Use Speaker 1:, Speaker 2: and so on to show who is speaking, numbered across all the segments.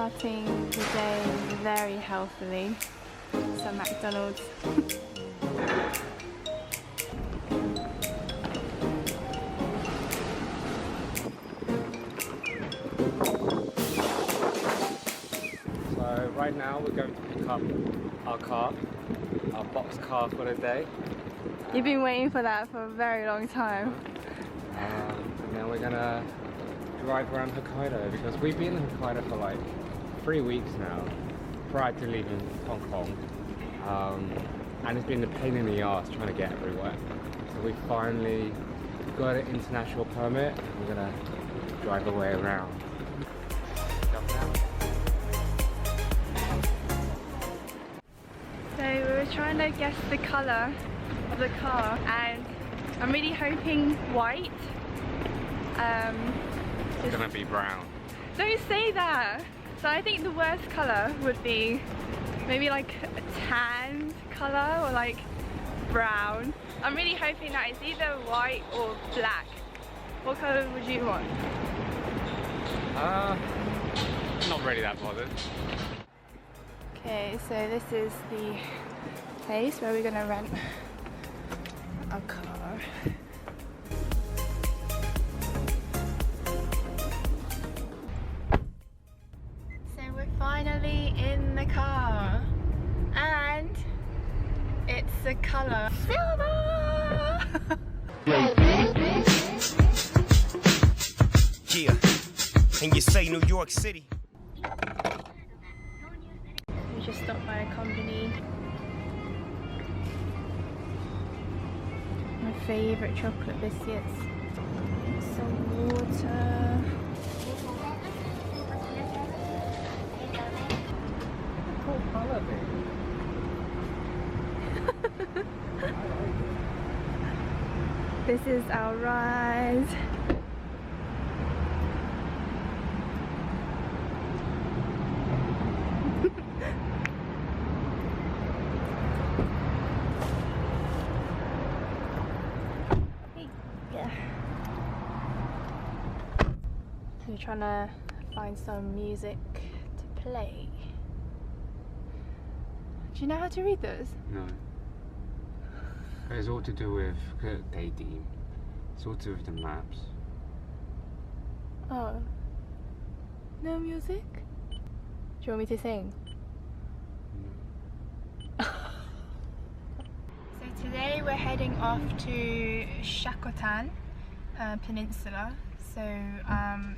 Speaker 1: starting the day very healthily. Some McDonald's.
Speaker 2: So right now we're going to pick up our car, our box car for the day.
Speaker 1: You've been waiting for that for a very long time.
Speaker 2: And then we're gonna drive around Hokkaido because we've been in Hokkaido for like 3 weeks now prior to leaving Hong Kong, and it's been a pain in the ass trying to get everywhere. So we finally got an international permit. We're gonna drive our way around.
Speaker 1: So we were trying to guess the colour of the car, and I'm really hoping white.
Speaker 2: It's gonna be brown.
Speaker 1: Don't say that! So I think the worst colour would be maybe like a tanned colour or like brown. I'm really hoping that it's either white or black. What colour would you want?
Speaker 2: Not really that bothered.
Speaker 1: Okay, so this is the place where we're gonna rent a car. So we're finally in the car, and it's the colour silver!
Speaker 3: Yeah, and you say New York City.
Speaker 1: We just stopped by a company. My favourite chocolate biscuits. Some water.
Speaker 2: Cool colour, baby.
Speaker 1: This is our ride. We're trying to find some music to play. Do you know how to read those?
Speaker 2: No. It's all to do with dating. It's all to do with the maps.
Speaker 1: Oh. No music? Do you want me to sing? So today we're heading off to Shakotan Peninsula. So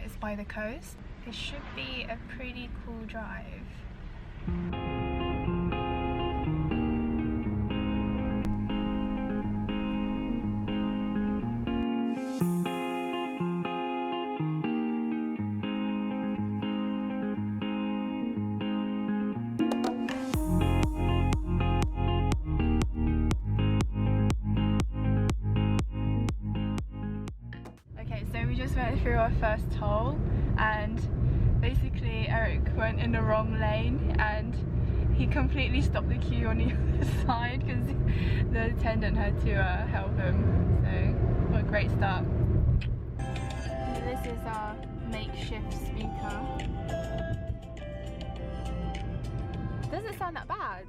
Speaker 1: it's by the coast. It should be a pretty cool drive. So we just went through our first toll, and basically Eric went in the wrong lane and he completely stopped the queue on the other side because the attendant had to help him. So what a great start. So this is our makeshift speaker. Doesn't sound that bad.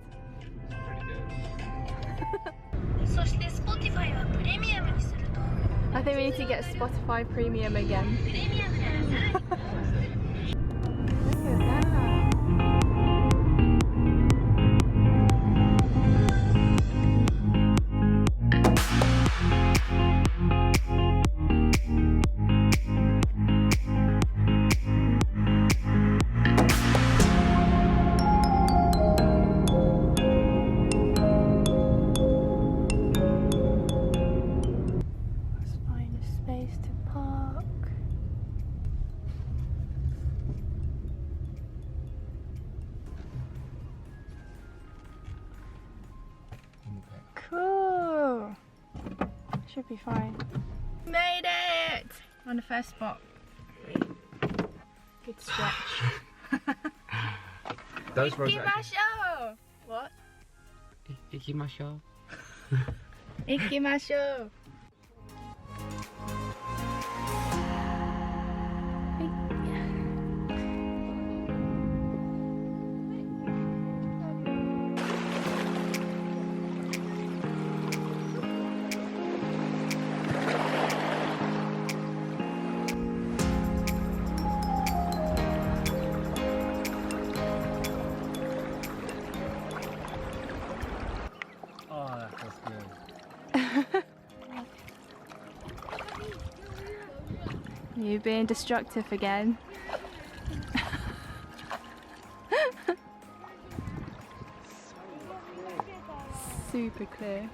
Speaker 2: It's pretty good.
Speaker 1: I think we need to get Spotify Premium again. Look at that. Cool. Should be fine. Made it! On the first spot. Good stretch.
Speaker 2: Those roads are
Speaker 1: Ikimashou! What?
Speaker 2: Ikimashou.
Speaker 1: Ikimashou! You're being destructive again. Super clear.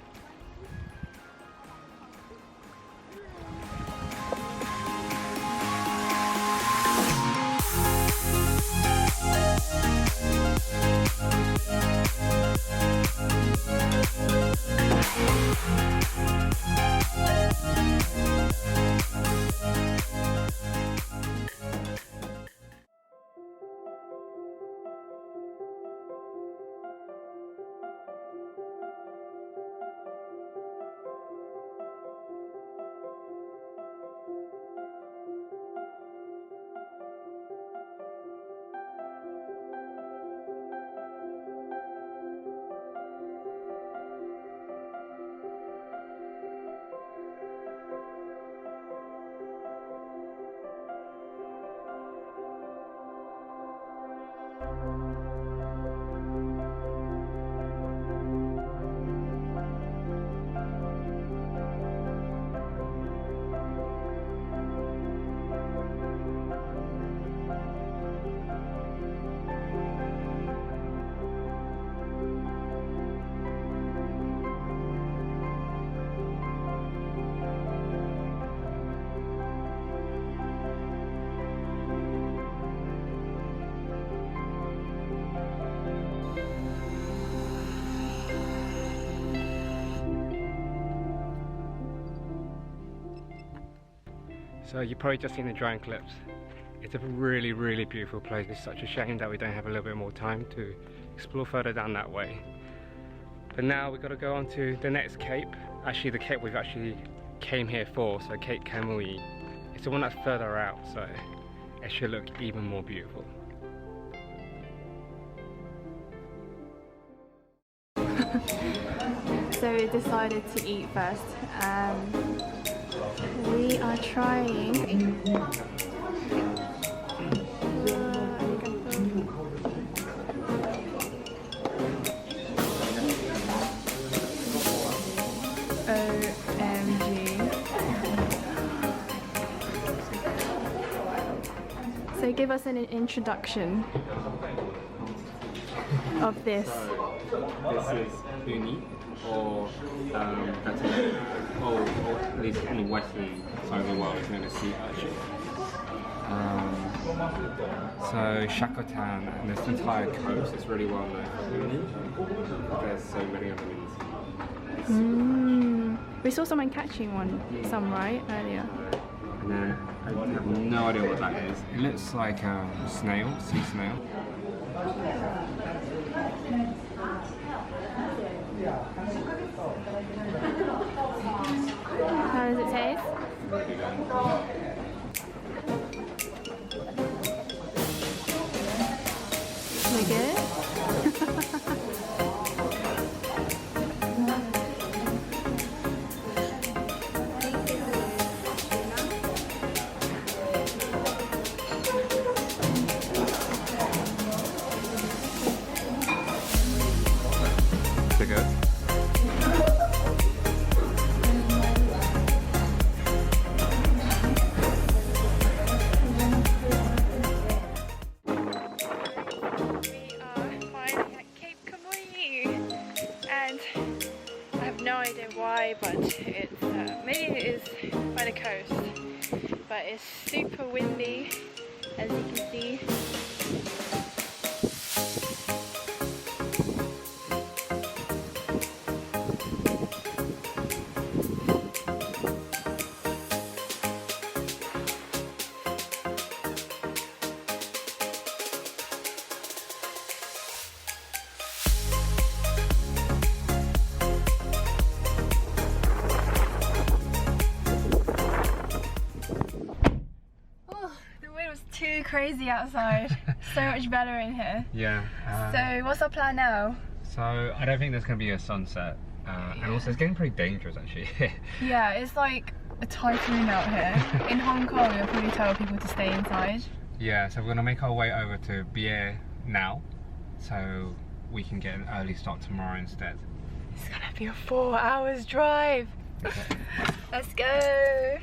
Speaker 2: So you've probably just seen the drone clips. It's a really, really beautiful place. It's such a shame that we don't have a little bit more time to explore further down that way. But now we've got to go on to the next cape. Actually, the cape we've actually came here for, so Cape KAMUI. It's the one that's further out, so it should look even more beautiful.
Speaker 1: So we decided to eat first. We are trying OMG. So give us an introduction of this.
Speaker 2: This is uni, or at least on the western side of the world, it's known as sea urchin. So Shakotan and this entire coast is really well known for uni. There's so many of them.
Speaker 1: We saw someone catching some right earlier.
Speaker 2: And then I have no idea what that is. It looks like a snail, sea snail.
Speaker 1: How does it taste? We good?
Speaker 2: Is it good?
Speaker 1: But it's maybe it is by the coast, but it's super windy, as you can see. Too crazy outside. So much better in here.
Speaker 2: Yeah.
Speaker 1: So what's our plan now?
Speaker 2: So I don't think there's going to be a sunset, and also it's getting pretty dangerous actually.
Speaker 1: Yeah, it's like a typhoon out here. In Hong Kong, they'll probably tell people to stay inside.
Speaker 2: Yeah, so we're going to make our way over to Bier now, so we can get an early start tomorrow instead.
Speaker 1: It's gonna be a 4 hours drive. Let's go.